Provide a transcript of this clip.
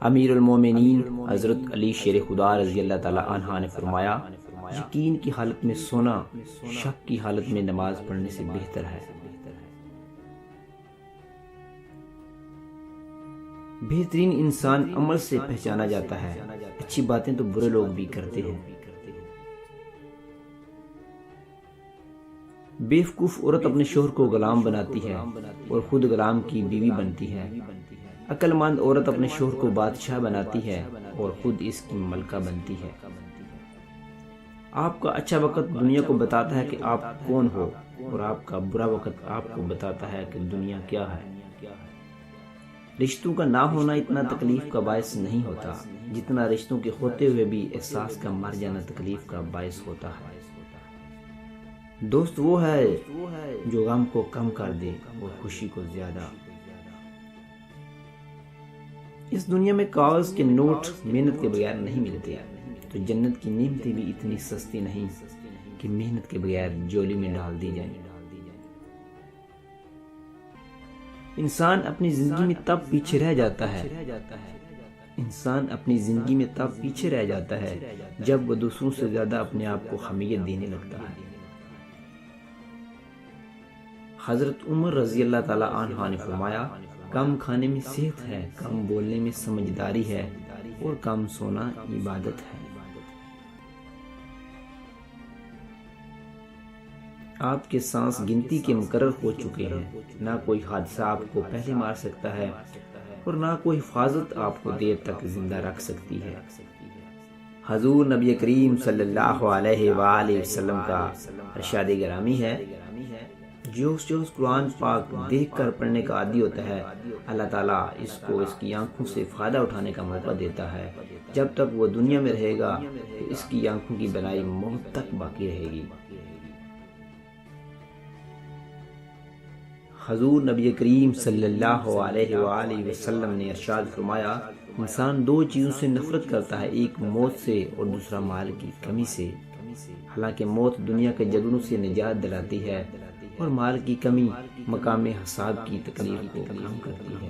امیر المومنین حضرت علی شیر خدا رضی اللہ تعالی عنہ نے فرمایا، یقین کی حالت میں سونا شک کی حالت میں نماز پڑھنے سے بہتر ہے۔ بہترین انسان عمل سے پہچانا جاتا ہے، اچھی باتیں تو برے لوگ بھی کرتے ہیں۔ بیوقوف عورت اپنے شوہر کو غلام بناتی ہے اور خود غلام کی بیوی بنتی ہے۔ عقل مند عورت اپنے شوہر کو بادشاہ بناتی ہے اور خود اس کی ملکہ بنتی ہے۔ آپ کا اچھا وقت دنیا کو بتاتا ہے کہ آپ کون ہو، اور آپ کا برا وقت آپ کو بتاتا ہے کہ دنیا کیا ہے۔ رشتوں کا نہ ہونا اتنا تکلیف کا باعث نہیں ہوتا جتنا رشتوں کے ہوتے ہوئے بھی احساس کا مر جانا تکلیف کا باعث ہوتا ہے۔ دوست وہ ہے جو غم کو کم کر دے اور خوشی کو زیادہ۔ اس دنیا میں کاغذ کے نوٹ محنت کے بغیر نہیں ملتے، تو جنت کی نعمتیں بھی اتنی سستی نہیں کہ محنت کے بغیر جولی میں ڈال دی جائیں۔ انسان اپنی زندگی میں تب پیچھے رہ جاتا ہے جب وہ دوسروں سے زیادہ اپنے آپ کو اہمیت دینے لگتا ہے۔ حضرت عمر رضی اللہ تعالی عنہ نے فرمایا، کم کھانے میں صحت ہے، کم بولنے میں سمجھداری ہے، اور کم سونا عبادت ہے۔ آپ کے سانس گنتی کے مقرر ہو چکے ہیں، نہ کوئی حادثہ آپ کو پہلے مار سکتا ہے اور نہ کوئی حفاظت آپ کو دیر تک زندہ رکھ سکتی ہے۔ حضور نبی کریم صلی اللہ علیہ وآلہ وسلم کا ارشاد گرامی ہے، جو قرآن پاک دیکھ کر پڑھنے کا عادی ہوتا ہے، اللہ تعالیٰ اس کو اس کی آنکھوں سے فائدہ اٹھانے کا موقع دیتا ہے۔ جب تک وہ دنیا میں رہے گا تو اس کی آنکھوں کی بنائی موت تک باقی رہے گی۔ حضور نبی کریم صلی اللہ علیہ وآلہ وسلم نے ارشاد فرمایا، انسان دو چیزوں سے نفرت کرتا ہے، ایک موت سے اور دوسرا مال کی کمی سے۔ حالانکہ موت دنیا کے جھگڑوں سے نجات دلاتی ہے اور مال کی کمی مقام حساب کی تکلیف کو کم کرتی ہے۔